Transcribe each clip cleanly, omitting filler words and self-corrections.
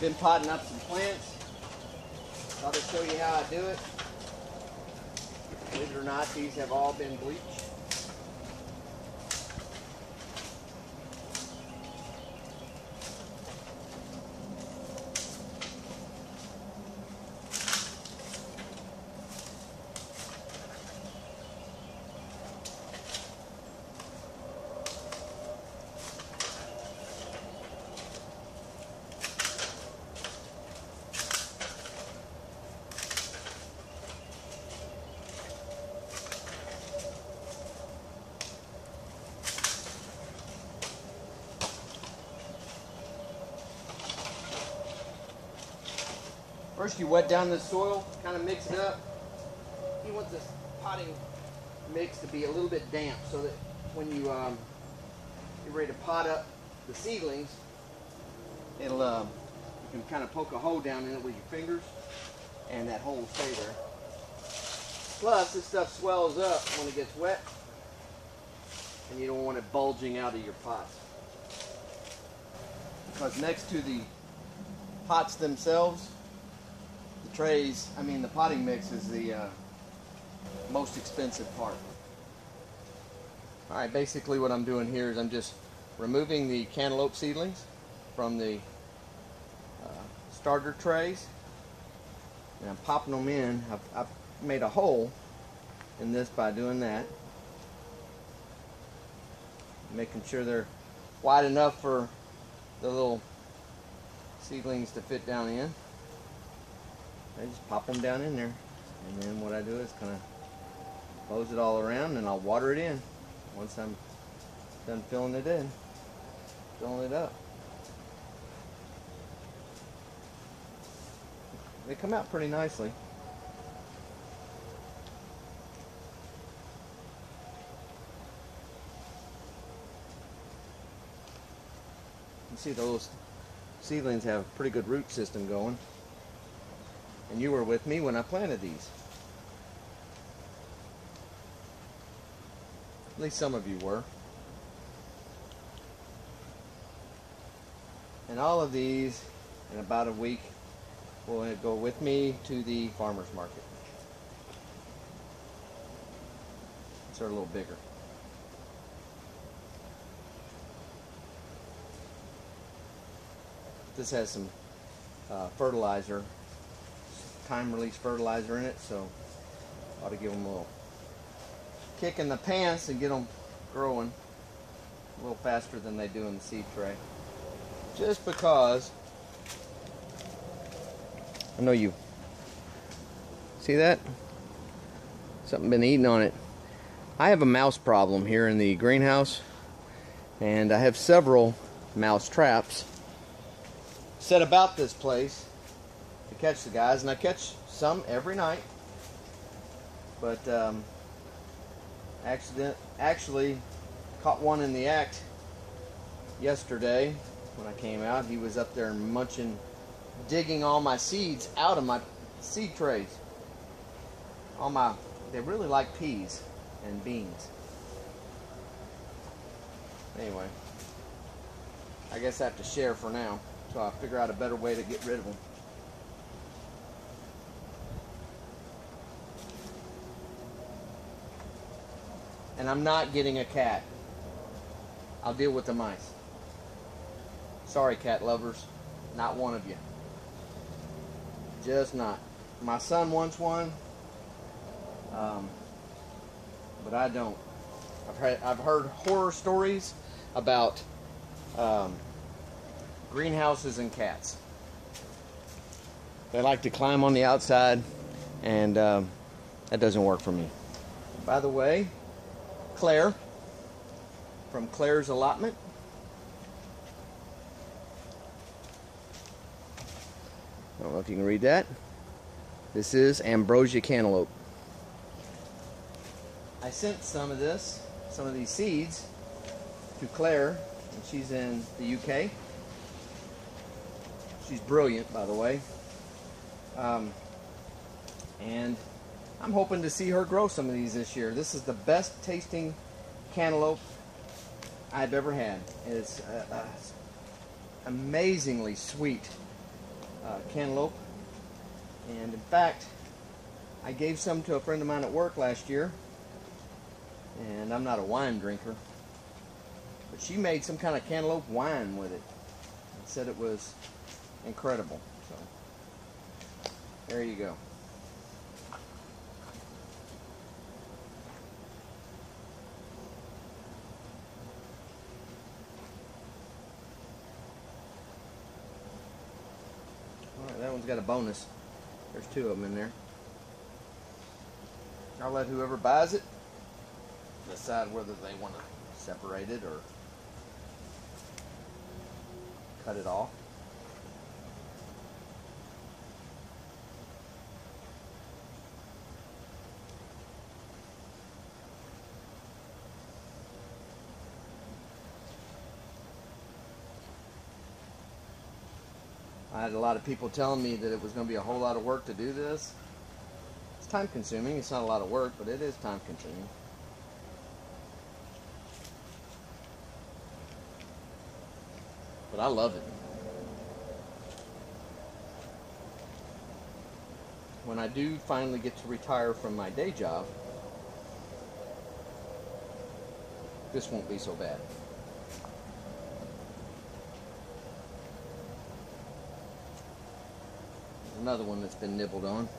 been potting up some plants. Thought I'd show you how I do it. Believe it or not, these have all been bleached. First you wet down the soil, kind of mix it up. You want this potting mix to be a little bit damp so that when you get ready to pot up the seedlings, it'll you can kind of poke a hole down in it with your fingers and that hole will stay there. Plus this stuff swells up when it gets wet and you don't want it bulging out of your pots. Because next to the pots themselves, the trays, the potting mix is the most expensive part. Alright, basically what I'm doing here is I'm just removing the cantaloupe seedlings from the starter trays and I'm popping them in. I've made a hole in this by doing that, making sure they're wide enough for the little seedlings to fit down in. I just pop them down in there, and then what I do is kind of close it all around and I'll water it in once I'm done filling it up. They come out pretty nicely. You see those seedlings have a pretty good root system going. And you were with me when I planted these. At least some of you were. And all of these, in about a week, will go with me to the farmer's market. So they're a little bigger. This has some fertilizer, time-release fertilizer in it, so ought to give them a little kick in the pants and get them growing a little faster than they do in the seed tray. Just because I know you see that? Something been eating on it. I have a mouse problem here in the greenhouse, and I have several mouse traps set about this place to catch the guys, and I catch some every night, but actually caught one in the act yesterday when I came out. He was up there munching, digging all my seeds out of my seed trays. They really like peas and beans. Anyway, I guess I have to share for now, so I'll figure out a better way to get rid of them. And I'm not getting a cat. I'll deal with the mice. Sorry, cat lovers. Not one of you. Just not. My son wants one, but I don't. I've heard horror stories about greenhouses and cats. They like to climb on the outside, and that doesn't work for me. By the way, Claire, from Claire's Allotment. I don't know if you can read that. This is ambrosia cantaloupe. I sent some of these seeds to Claire, and she's in the UK. She's brilliant, by the way. And I'm hoping to see her grow some of these this year. This is the best tasting cantaloupe I've ever had. It's amazingly sweet cantaloupe. And in fact, I gave some to a friend of mine at work last year, and I'm not a wine drinker, but she made some kind of cantaloupe wine with it and said it was incredible. So there you go. Alright, that one's got a bonus. There's 2 of them in there. I'll let whoever buys it decide whether they want to separate it or cut it off. I had a lot of people telling me that it was going to be a whole lot of work to do this. It's time consuming. It's not a lot of work, but it is time consuming. But I love it. When I do finally get to retire from my day job, this won't be so bad. There's another one that's been nibbled on.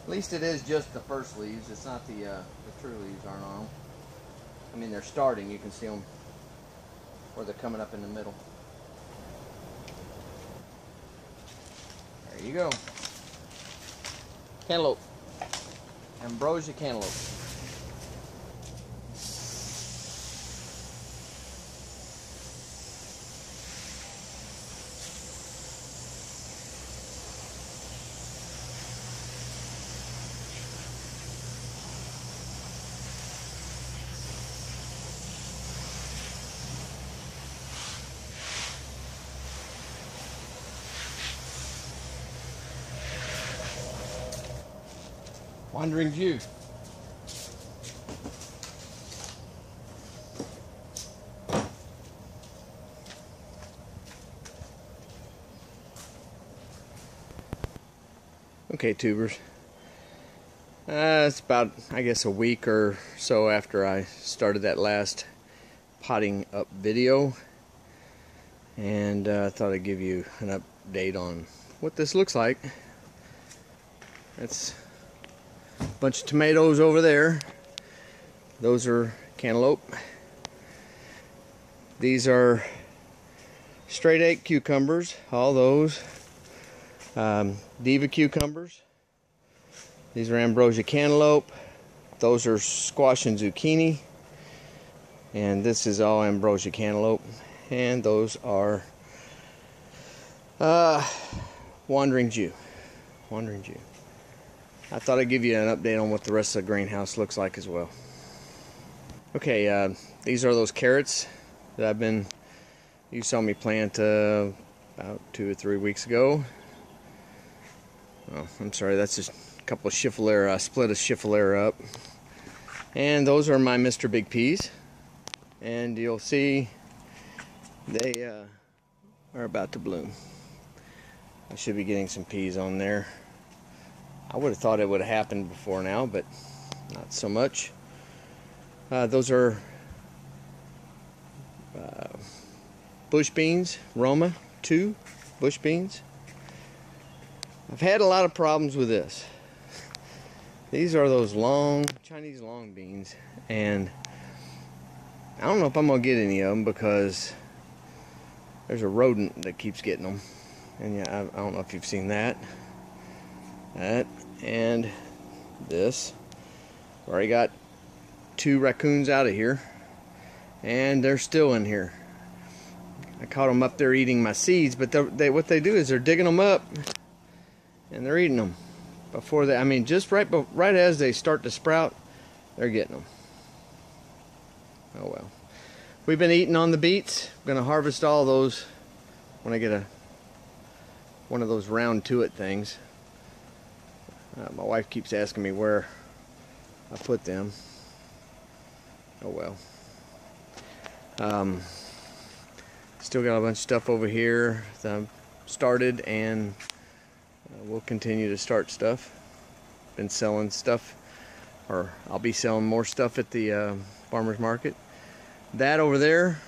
At least it is just the first leaves. It's not the true leaves aren't on them. I mean, they're starting. You can see them where they're coming up in the middle. There you go. Cantaloupe. Ambrosia cantaloupe. Wandering Jew. Okay, tubers. It's about, I guess, a week or so after I started that last potting up video, and I thought I'd give you an update on what this looks like. That's a bunch of tomatoes over there. Those are cantaloupe. These are straight 8 cucumbers, all those. Diva cucumbers. These are ambrosia cantaloupe. Those are squash and zucchini. And this is all ambrosia cantaloupe. And those are Wandering Jew. Wandering Jew. I thought I'd give you an update on what the rest of the greenhouse looks like as well. Okay, these are those carrots that you saw me plant about 2 or 3 weeks ago. Oh, I'm sorry, that's just a couple of schiffelera. I split a schiffelera up. And those are my Mr. Big Peas. And you'll see they are about to bloom. I should be getting some peas on there. I would have thought it would have happened before now, but not so much. Those are bush beans, Roma 2 bush beans. I've had a lot of problems with this. These are those long Chinese long beans, and I don't know if I'm gonna get any of them because there's a rodent that keeps getting them. And yeah, I don't know if you've seen that. That and this. Already got 2 raccoons out of here, and they're still in here. I caught them up there eating my seeds, but what they do is they're digging them up and they're eating them before they. I mean, just right as they start to sprout, they're getting them. Oh well. We've been eating on the beets. I'm gonna harvest all those when I get one of those round to it things. My wife keeps asking me where I put them. Oh well. Still got a bunch of stuff over here that I've started, and we'll continue to start stuff. Been selling stuff, or I'll be selling more stuff at the farmer's market. That over there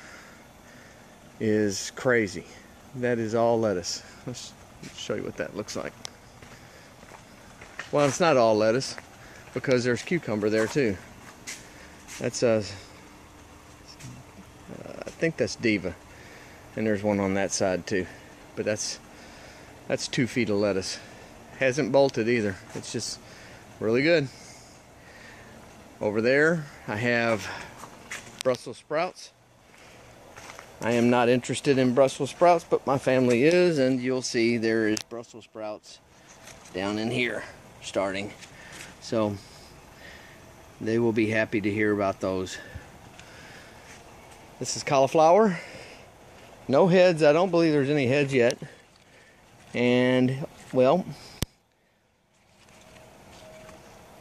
is crazy. That is all lettuce. Let's show you what that looks like. Well, it's not all lettuce, because there's cucumber there too. That's I think that's Diva, and there's one on that side too. But that's 2 feet of lettuce. Hasn't bolted either. It's just really good. Over there I have Brussels sprouts. I am not interested in Brussels sprouts, but my family is, and you'll see there is Brussels sprouts down in here starting. So they will be happy to hear about those. This is cauliflower. No heads. I don't believe there's any heads yet. And, well,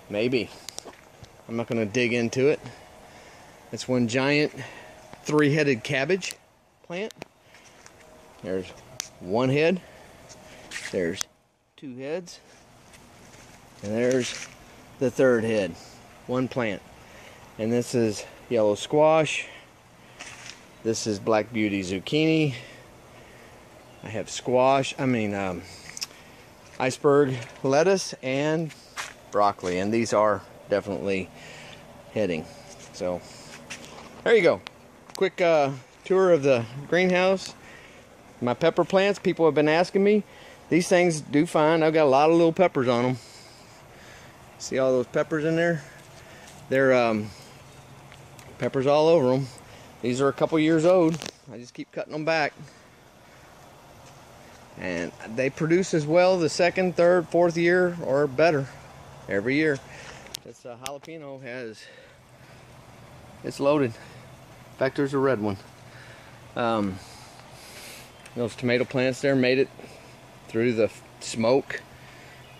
maybe. I'm not going to dig into it. It's one giant 3-headed cabbage plant. There's 1 head. There's 2 heads. And there's the 3rd head. 1 plant. And this is yellow squash. This is black beauty zucchini. I have iceberg lettuce and broccoli, and these are definitely heading. So there you go. Quick tour of the greenhouse. My pepper plants, people have been asking me. These things do fine. I've got a lot of little peppers on them. See all those peppers in there? They're peppers all over them. These are a couple years old. I just keep cutting them back. And they produce as well the 2nd, 3rd, 4th year or better every year. This jalapeno it's loaded. In fact, there's a red one. Those tomato plants there made it through the smoke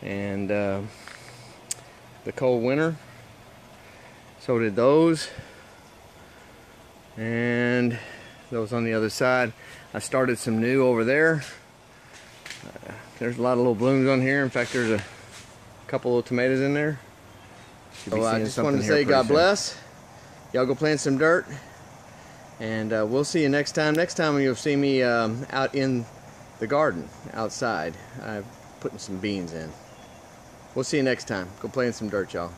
and the cold winter. So did those. And those on the other side. I started some new over there. There's a lot of little blooms on here. In fact, there's a couple of tomatoes in there. So I just wanted to say God bless. Y'all go plant some dirt. And we'll see you next time. Next time you'll see me out in the garden, outside. I'm putting some beans in. We'll see you next time. Go plant some dirt, y'all.